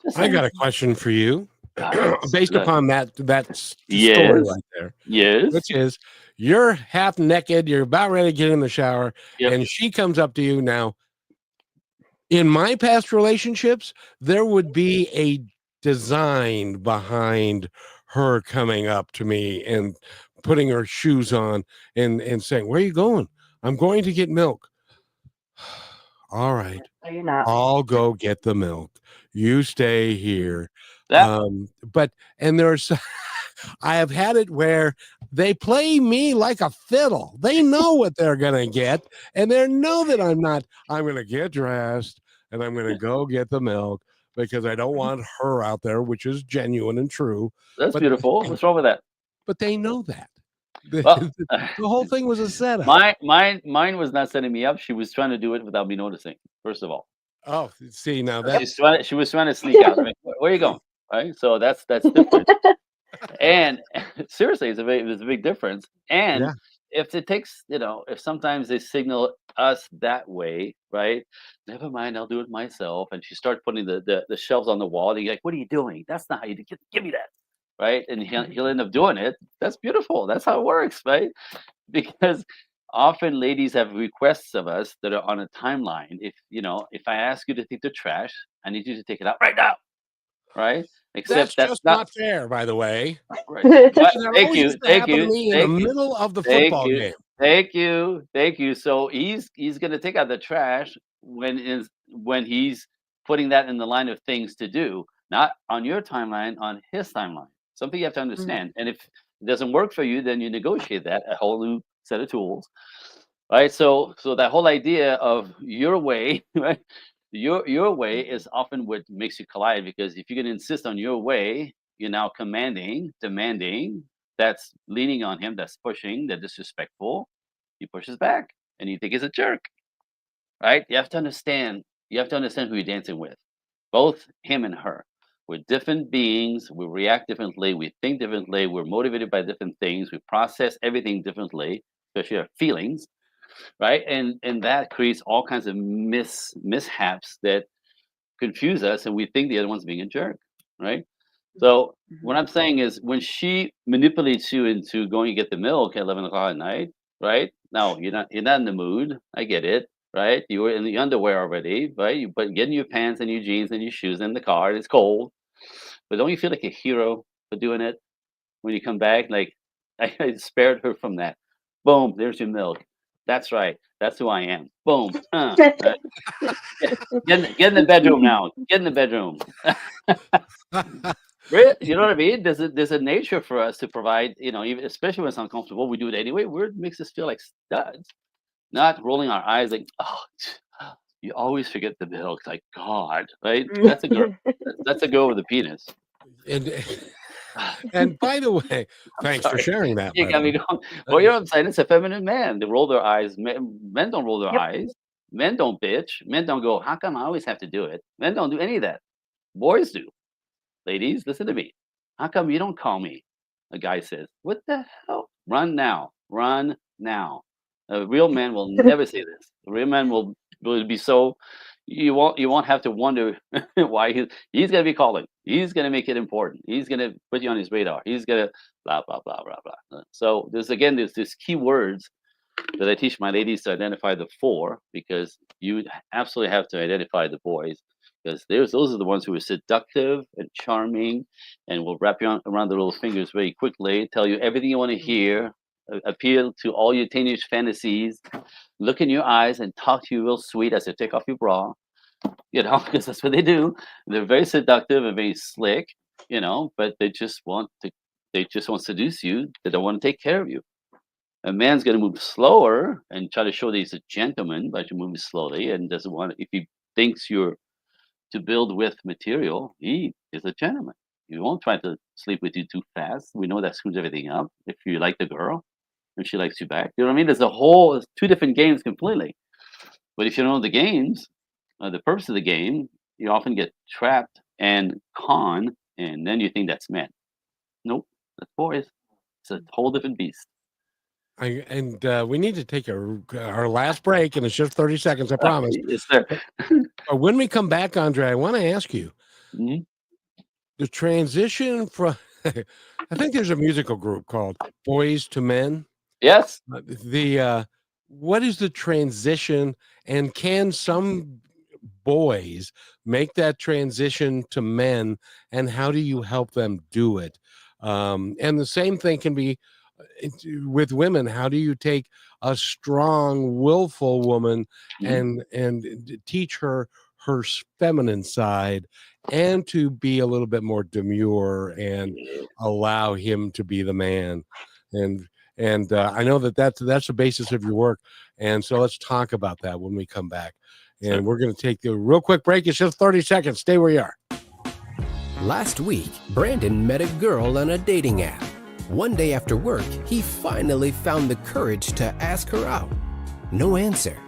Just
I got
saying.
a question for you,
Yes.
based upon that story
Yes.
right there,
Yes.
which is you're half naked, you're about ready to get in the shower,
Yep.
and she comes up to you. Now, in my past relationships, there would be a design behind her coming up to me and putting her shoes on and saying, "Where are you going?" "I'm going to get milk." "All right,
No, you're not.
I'll go get the milk. You stay here."
That
But and there's I have had it where they play me like a fiddle. They know what they're gonna get, and they know that I'm gonna get dressed and I'm gonna go get the milk because I don't want her out there, which is genuine and true.
That's
But
beautiful. What's wrong with that?
but they know that.
Well,
The whole thing was a setup.
mine was not setting me up. She was trying to do it without me noticing. First of all,
Oh, see now that
she was trying to sneak out. Right? Where are you going? Right. So that's different. And seriously, it's a big difference. And
yeah.
if it takes, if sometimes they signal us that way, right? Never mind, I'll do it myself. And she starts putting the shelves on the wall. And you're like, what are you doing? That's not how you do. Give me that. Right. And he'll end up doing it. That's beautiful. That's how it works, right? Because often ladies have requests of us that are on a timeline. If I ask you to take the trash, I need you to take it out right now. Right?
That's
Except that's
just not fair, by the way.
right. But
That
thank
always
you,
used to
thank
happen to
you,
me in the middle of the
thank
football
you,
game.
thank you. So he's gonna take out the trash when he's putting that in the line of things to do, not on your timeline, on his timeline. Something you have to understand. And if it doesn't work for you, then you negotiate that a whole new set of tools. Right. So that whole idea of your way, right? Your way is often what makes you collide because if you're gonna insist on your way, you're now commanding, demanding, that's leaning on him, that's pushing, that's disrespectful. He pushes back and you think he's a jerk. Right? You have to understand who you're dancing with. Both him and her. We're different beings, we react differently, we think differently, we're motivated by different things, we process everything differently, especially our feelings, right? And that creates all kinds of mishaps that confuse us, and we think the other one's being a jerk, right? So what I'm saying is, when she manipulates you into going to get the milk at 11 o'clock at night, right? Now you're not in the mood. I get it, right? You were in the underwear already, right? But getting your pants and your jeans and your shoes in the car. It's cold, but don't you feel like a hero for doing it when you come back? Like I spared her from that. Boom, there's your milk. That's right. That's who I am. Boom. Right? Get in the bedroom now. Get in the bedroom. You know what I mean? There's a nature for us to provide, even especially when it's uncomfortable, we do it anyway. It makes us feel like studs, not rolling our eyes like, oh, you always forget the milk. Like God, right? That's a girl. That's a girl with a penis.
And by the way, thanks for
Sorry.
sharing that.
You
by
got
the
me
way.
going. Well, you know what I'm saying? It's a feminine man. They roll their eyes. Men don't roll their
Yep.
eyes. Men don't bitch. Men don't go, how come I always have to do it? Men don't do any of that. Boys do. Ladies, listen to me. How come you don't call me? A guy says, what the hell? Run now. Run now. A real man will never say this. A real man will be so you won't have to wonder why he's gonna be calling. He's gonna make it important. He's gonna put you on his radar. He's gonna blah blah blah blah blah. So there's these key words that I teach my ladies to identify the four, because you absolutely have to identify the boys, because those are the ones who are seductive and charming and will wrap you around the little fingers very quickly, tell you everything you want to hear, appeal to all your teenage fantasies, look in your eyes and talk to you real sweet as they take off your bra, because that's what they do. They're very seductive and very slick, but they just want to seduce you. They don't want to take care of you. A man's going to move slower and try to show that he's a gentleman by moving slowly, and doesn't want. If he thinks you're to build with material, he is a gentleman. He won't try to sleep with you too fast. We know that screws everything up. If you like the girl, if she likes you back, you know what I mean. There's two different games completely. But if you don't know the games, the purpose of the game, you often get trapped and conned, and then you think that's men. Nope, that's boys. It's a whole different beast.
We need to take our last break, and it's just 30 seconds, I promise.
Yes, sir.
But when we come back, Andre, I want to ask you the transition from. I think there's a musical group called Boys to Men.
Yes.
What is the transition, and can some boys make that transition to men, and how do you help them do it? And the same thing can be with women. How do you take a strong, willful woman and teach her feminine side, and to be a little bit more demure and allow him to be the man? and I know that's the basis of your work, and so let's talk about that when we come back. And
Sure.
we're going to take a real quick break. It's just 30 seconds. Stay where you are.
Last week, Brandon met a girl on a dating app. One day after work, he finally found the courage to ask her out. No answer.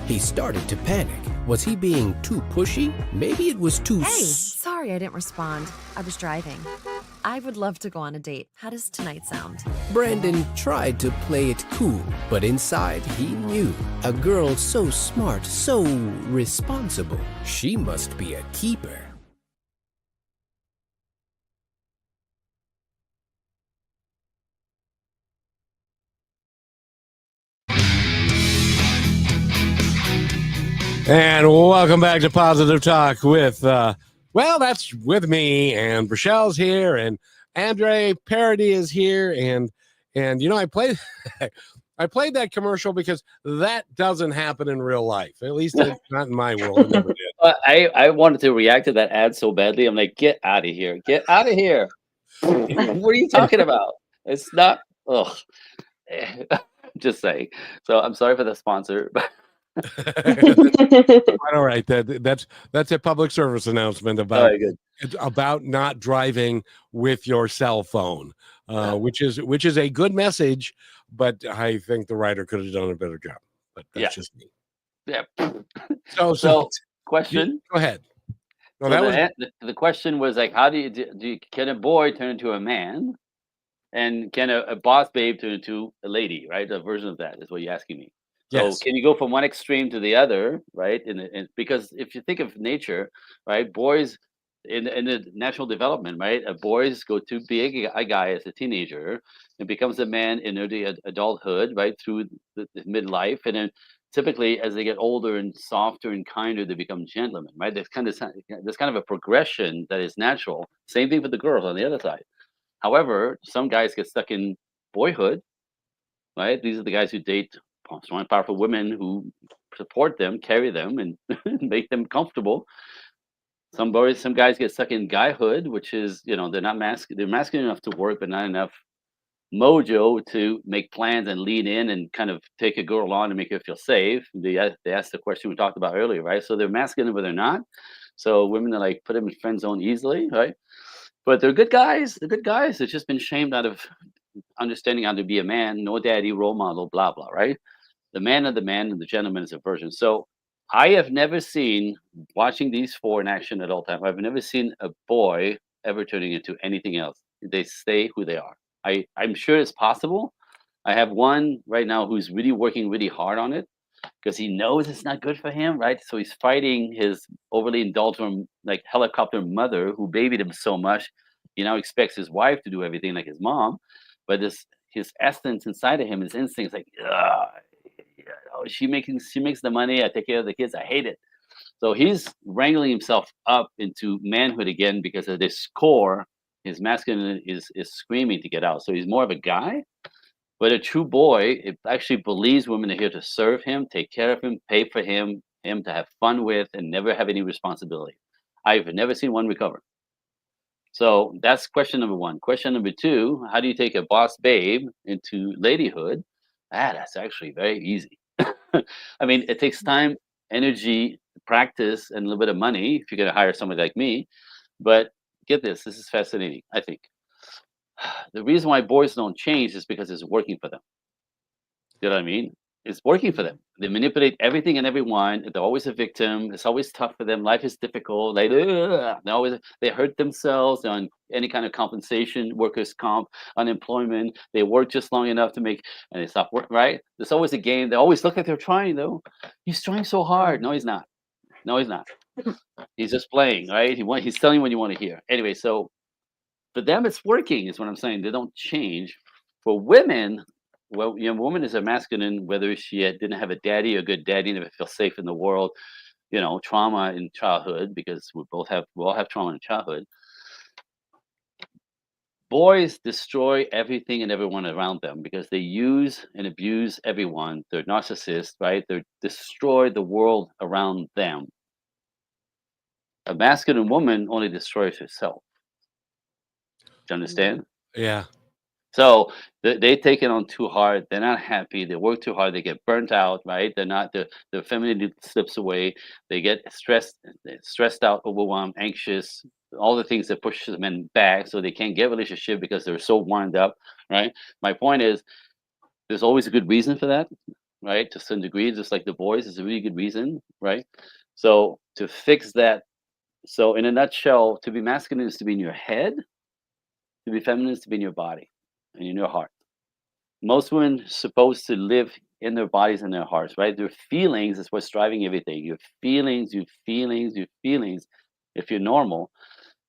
He started to panic. Was he being too pushy? Maybe it was too...
Hey, sorry I didn't respond. I was driving. I would love to go on a date. How does tonight sound?
Brandon tried to play it cool, but inside he knew. A girl so smart, so responsible. She must be a keeper.
And welcome back to Positive Talk with, that's with me, and Rochelle's here, and Andre Paradis is here, and I played I played that commercial because that doesn't happen in real life. At least not in my world. It never did.
I wanted to react to that ad so badly. I'm like, get out of here. Get out of here. What are you talking about? It's not. Ugh. Just saying. So I'm sorry for the sponsor.
All right, that's a public service announcement about about not driving with your cell phone, which is a good message, but I think the writer could have done a better job. But that's just me.
Yeah.
So
question.
Go ahead. No,
So the question was like, how can a boy turn into a man, and can a boss babe turn into a lady? Right, a version of that is what you're asking me. So
Yes.
can you go from one extreme to the other, right? Because if you think of nature, right, boys in the natural development, right, boys go to be a guy as a teenager and becomes a man in early adulthood, right, through the midlife, and then typically as they get older and softer and kinder, they become gentlemen, right? There's kind of a progression that is natural. Same thing for the girls on the other side. However, some guys get stuck in boyhood, right? These are the guys who date strong, powerful women who support them, carry them, and make them comfortable. Some guys get stuck in guyhood, which is, they're not they're masculine enough to work, but not enough mojo to make plans and lean in and kind of take a girl on and make her feel safe. They asked the question we talked about earlier, right? So they're masculine, but they're not. So women are like put them in friend zone easily, right? But they're good guys. They're good guys. They've just been shamed out of understanding how to be a man, no daddy, role model, blah blah, right? The man of the man and the gentleman is a version. So I have never seen, watching these four in action at all time, I've never seen a boy ever turning into anything else. They stay who they are. I'm sure it's possible. I have one right now who's really working really hard on it because he knows it's not good for him, right? So he's fighting his overly indulgent, like helicopter mother who babied him so much. He now expects his wife to do everything like his mom, but his essence inside of him, his instincts, like, she makes the money. I take care of the kids. I hate it. So he's wrangling himself up into manhood again because of this core. His masculine is screaming to get out. So he's more of a guy. But a true boy, it actually believes women are here to serve him, take care of him, pay for him to have fun with, and never have any responsibility. I've never seen one recover. So that's question number one. Question number two, how do you take a boss babe into ladyhood? That's actually very easy. I mean, it takes time, energy, practice, and a little bit of money if you're going to hire somebody like me. But get this is fascinating, I think. The reason why boys don't change is because it's working for them. You know what I mean? It's working for them. They manipulate everything and everyone. They're always a victim. It's always tough for them. Life is difficult. Like, they hurt themselves on any kind of compensation, workers' comp, unemployment. They work just long enough to make, and they stop work. Right? There's always a game. They always look like they're trying though. He's trying so hard. No, he's not. No, he's not. He's just playing. Right? He's telling you what you want to hear. Anyway, so for them, it's working. Is what I'm saying. They don't change. For women, well, woman is a masculine, whether she didn't have a daddy, a good daddy, never feel safe in the world, trauma in childhood, because we all have trauma in childhood. Boys destroy everything and everyone around them because they use and abuse everyone. They're narcissists, right? They destroy the world around them. A masculine woman only destroys herself. Do you understand?
Yeah.
So they take it on too hard. They're not happy. They work too hard. They get burnt out, right? They're not the femininity slips away. They get stressed out, overwhelmed, anxious. All the things that push the men back, so they can't get relationship because they're so wound up, right? My point is, there's always a good reason for that, right? To some degree, just like the boys, is a really good reason, right? So to fix that, so in a nutshell, to be masculine is to be in your head, to be feminine is to be in your body and in your heart. Most women supposed to live in their bodies and their hearts, right? Their feelings is what's driving everything. Your feelings, your feelings, your feelings. If you're normal,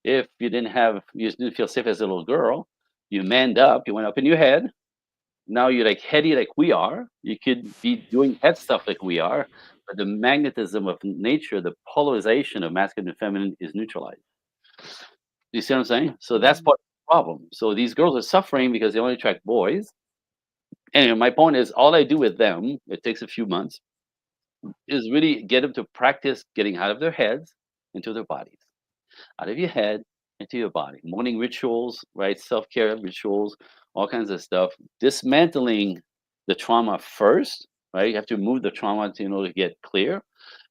if you didn't feel safe as a little girl, you manned up, you went up in your head. Now you're like heady like we are. You could be doing head stuff like we are, but the magnetism of nature, the polarization of masculine and feminine is neutralized. You see what I'm saying? So that's
Mhm.
part of the problem. So these girls are suffering because they only attract boys. Anyway, my point is, all I do with them, it takes a few months, is really get them to practice getting out of their heads into their bodies. Out of your head into your body. Morning rituals, right? Self care rituals, all kinds of stuff. Dismantling the trauma first, right? You have to move the trauma in order to get clear,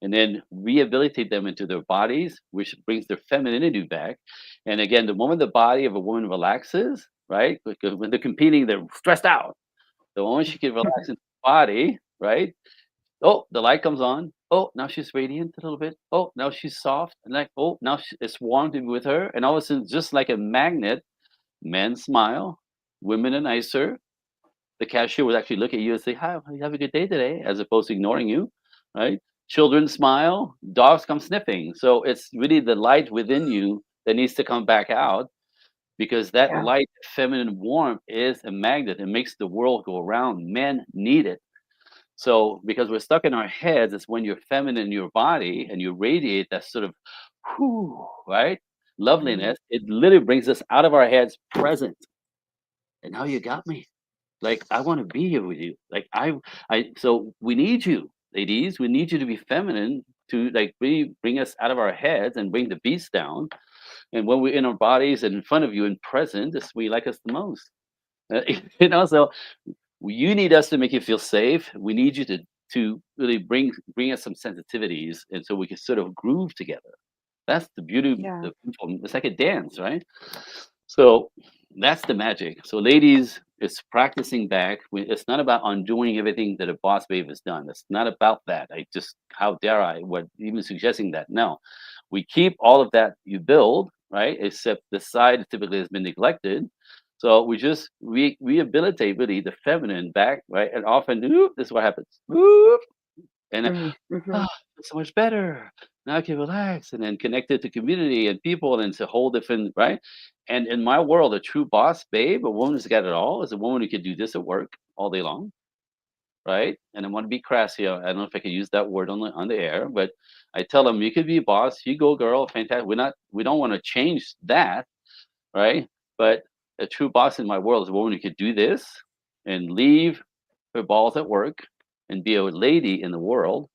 and then rehabilitate them into their bodies, which brings their femininity back. And again, the moment the body of a woman relaxes, right? Because when they're competing, they're stressed out. The moment she can relax in the body, right? Oh, the light comes on. Oh, now she's radiant a little bit. Oh, now she's soft. And like, oh, now it's warm to be with her. And all of a sudden, just like a magnet, men smile, women are nicer. The cashier would actually look at you and say, "Hi, you have a good day today," as opposed to ignoring you, right? Children smile, dogs come sniffing. So it's really the light within you that needs to come back out, because that
Yeah.
light, feminine warmth, is a magnet. It makes the world go around. Men need it. So, because we're stuck in our heads, it's when you're feminine in your body and you radiate that sort of, whew, right?
Mhm.
Loveliness. It literally brings us out of our heads, present. And now you got me. Like, I want to be here with you. Like, so we need you, ladies. We need you to be feminine, to like really bring us out of our heads and bring the beast down. And when we're in our bodies and in front of you and present, it's we like us the most. Uh, so you need us to make you feel safe. We need you to really bring us some sensitivities, and so we can sort of groove together. That's the beauty.
Yeah.
It's like a dance, right? So that's the magic. So, ladies, it's practicing back. It's not about undoing everything that a boss babe has done. It's not about that. I just, how dare I? What even suggesting that? No, we keep all of that you build, right? Except the side typically has been neglected. So we just rehabilitate really the feminine back, right? And often, whoop, this is what happens. Whoop, and
Mhm.
ah,
Mhm.
it's so much better. Now I can relax and then connected to community and people, and it's a whole different, right? And in my world, a true boss babe, a woman who's got it all, is a woman who can do this at work all day long, right? And I want to be crass here. I don't know if I can use that word on the air, but I tell them, you could be a boss. You go, girl. Fantastic. We don't want to change that, right? But a true boss in my world is a woman who could do this and leave her balls at work and be a lady in the world.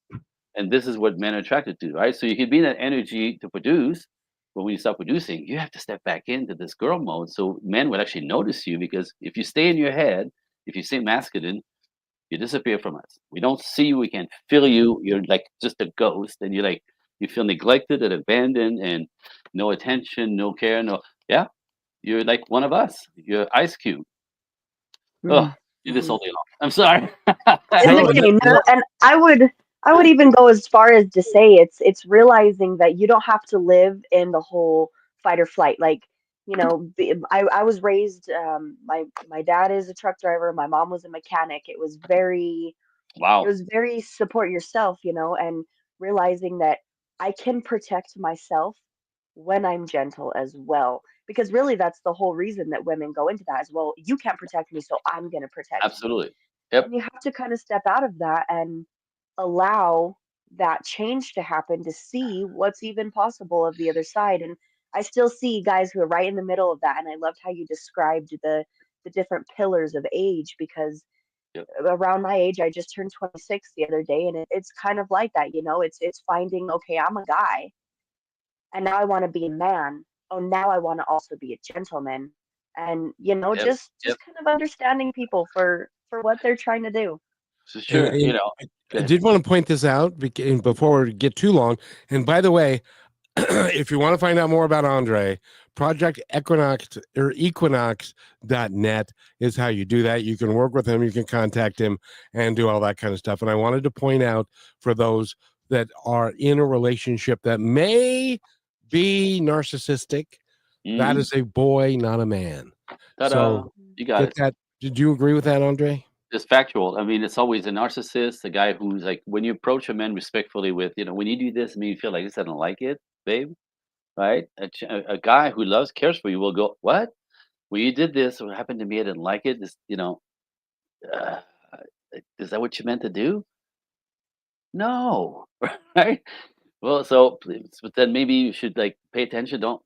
And this is what men are attracted to, right? So you can be in that energy to produce, but when you stop producing, you have to step back into this girl mode. So men would actually notice you, because if you stay in your head, if you stay masculine, you disappear from us. We don't see you, we can't feel you. You're like just a ghost, and you feel neglected and abandoned and no attention, no care, no, yeah. You're like one of us. You're Ice Cube. Oh,
Mhm.
do this
Mhm.
all day long. I'm sorry.
It's
No,
okay.
no,
No, and I would even go as far as to say it's realizing that you don't have to live in the whole fight or flight. Like, I was raised, my dad is a truck driver, my mom was a mechanic. It
Wow.
was very support yourself, and realizing that I can protect myself when I'm gentle as well. Because really that's the whole reason that women go into that as well. You can't protect me, so I'm going to protect you.
Absolutely. Yep.
And you have to kind of step out of that and allow that change to happen to see what's even possible of the other side. And I still see guys who are right in the middle of that. And I loved how you described the different pillars of age, because
Yep.
around my age, I just turned 26 the other day, and it's kind of like that. It's finding, okay, I'm a guy, and now I want to be a man. Oh, now I want to also be a gentleman. and
Yep.
just
Yep.
kind of understanding people for what they're trying to do.
So
And,
sure,
and I
go ahead.
did want to point this out before we get too long. And by the way, if you want to find out more about Andre, Project Equinox or Equinox.net is how you do that. You can work with him, you can contact him, and do all that kind of stuff. And I wanted to point out for those that are in a relationship that may be narcissistic, that
Mhm.
is a boy, not a man.
Ta-da.
So
You got
get
it.
that. Did you agree with that, Andre?
It's factual. I mean, it's always a narcissist, a guy who's like, when you approach a man respectfully with, when you do this, I mean, you feel like this, I don't like it, babe, right? A guy who loves, cares for you will go, what? Well, you did this. What happened to me? I didn't like it. This, uh, is that what you meant to do? No, right? Well, so, but then maybe you should like pay attention. Don't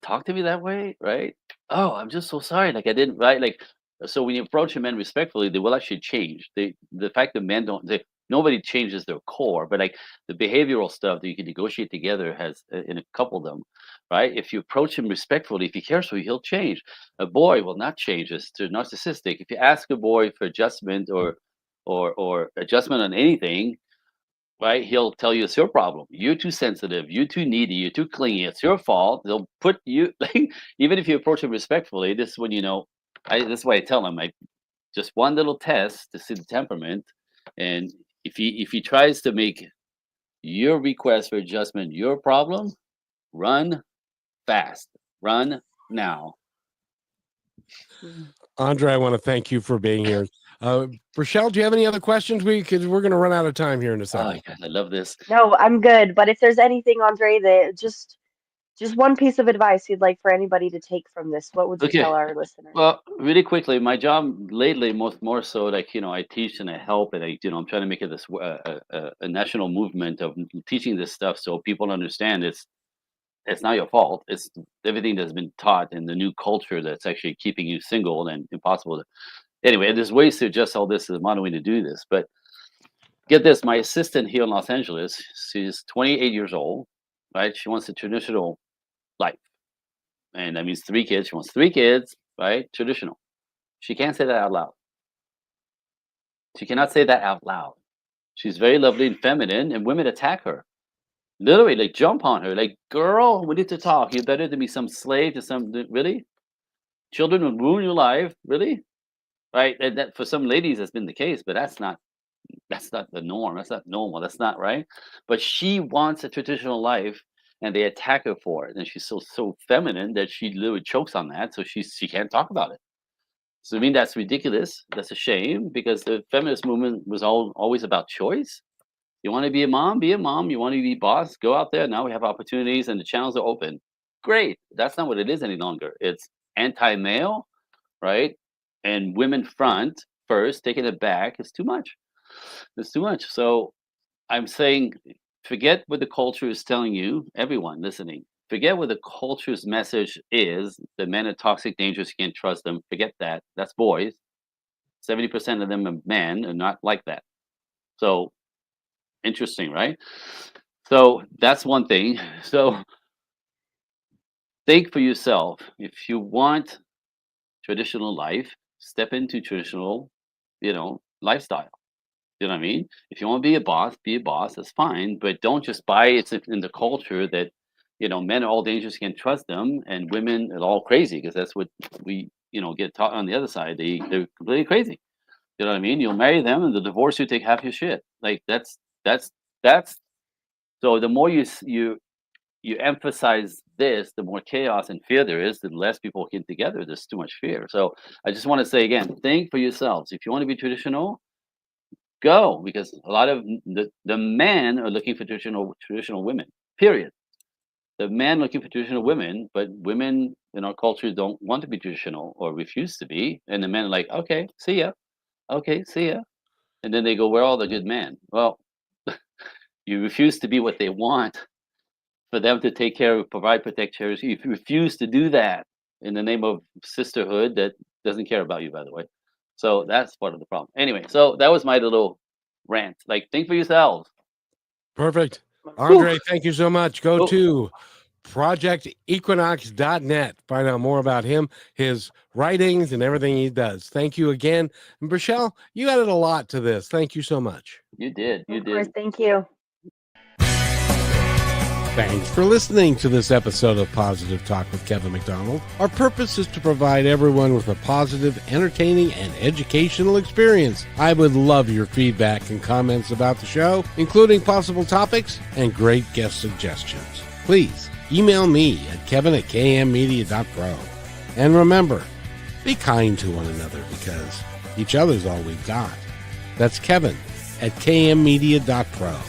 talk to me that way, right? Oh, I'm just so sorry. Like I didn't, right? Like, so when you approach a man respectfully, they will actually change. The fact that men don't, nobody changes their core, but like the behavioral stuff that you can negotiate together has in a couple of them, right? If you approach him respectfully, if he cares for you, he'll change. A boy will not change. It's too narcissistic. If you ask a boy for adjustment or adjustment on anything, right? He'll tell you it's your problem. You're too sensitive. You're too needy. You're too clingy. It's your fault. They'll put you like even if you approach him respectfully. This is when you know. This is why I tell him. I just one little test to see the temperament, and if he tries to make your request for adjustment your problem, run fast. Run now.
Andre, I want to thank you for being here. Rochelle, do you have any other questions? Because we're going to run out of time here in a
Oh
second.
God, I love this.
No, I'm good. But if there's anything, Andre, that just one piece of advice you'd like for anybody to take from this, what would you
Okay.
tell our listeners?
Well, really quickly, my job lately, more so, like I teach and I help, and I'm trying to make it this a national movement of teaching this stuff so people understand it's not your fault. It's everything that's been taught in the new culture that's actually keeping you single and impossible to. Anyway, there's ways to adjust all this. There's a way to do this, but get this: my assistant here in Los Angeles, she's 28 years old, right? She wants a traditional life, and that means 3 kids. She wants 3 kids, right? Traditional. She can't say that out loud. She cannot say that out loud. She's very lovely and feminine, and women attack her. Literally, like jump on her, like, girl, we need to talk. You're better than be some slave to some really? Children will ruin your life, really? Right? And that for some ladies that's been the case, but that's not the norm. That's not normal. That's not right. But she wants a traditional life and they attack her for it. And she's so feminine that she literally chokes on that. So she can't talk about it. So I mean that's ridiculous. That's a shame because the feminist movement was always about choice. You want to be a mom, be a mom. You want to be boss, go out there. Now we have opportunities and the channels are open. Great. That's not what it is any longer. It's anti-male, right? And women front first, taking it back is too much. It's too much. So I'm saying forget what the culture is telling you, everyone listening. Forget what the culture's message is. The men are toxic, dangerous, you can't trust them. Forget that. That's boys. 70% of them are men and not like that. So interesting, right? So that's one thing. So think for yourself. If you want traditional life, step into traditional, lifestyle. You know what I mean? If you want to be a boss, that's fine. But don't just buy it in the culture that, men are all dangerous, you can't trust them, and women are all crazy because that's what we, get taught on the other side. They're completely crazy. You know what I mean? You'll marry them and the divorce you take half your shit. Like that's so the more you emphasize this, the more chaos and fear there is, the less people get together. There's too much fear. So I just want to say again, think for yourselves. If you want to be traditional, go because a lot of the men are looking for traditional women. Period. The men looking for traditional women, but women in our culture don't want to be traditional or refuse to be, and the men are like, okay, see ya, okay, see ya, and then they go, where are all the good men? Well, you refuse to be what they want for them to take care of, provide, protect, cherish. You refuse to do that in the name of sisterhood that doesn't care about you, by the way. So that's part of the problem. Anyway, so that was my little rant. Like, think for yourselves.
Perfect. Andre, thank you so much. Go
Oh.
to projectequinox.net. Find out more about him, his writings, and everything he does. Thank you again. And Rochelle, you added a lot to this. Thank you so much.
You did.
Of course, thank you.
Thanks for listening to this episode of Positive Talk with Kevin McDonald. Our purpose is to provide everyone with a positive, entertaining, and educational experience. I would love your feedback and comments about the show, including possible topics and great guest suggestions. Please email me at kevin@kmmedia.pro. And remember, be kind to one another because each other's all we've got. That's Kevin@kmmedia.pro.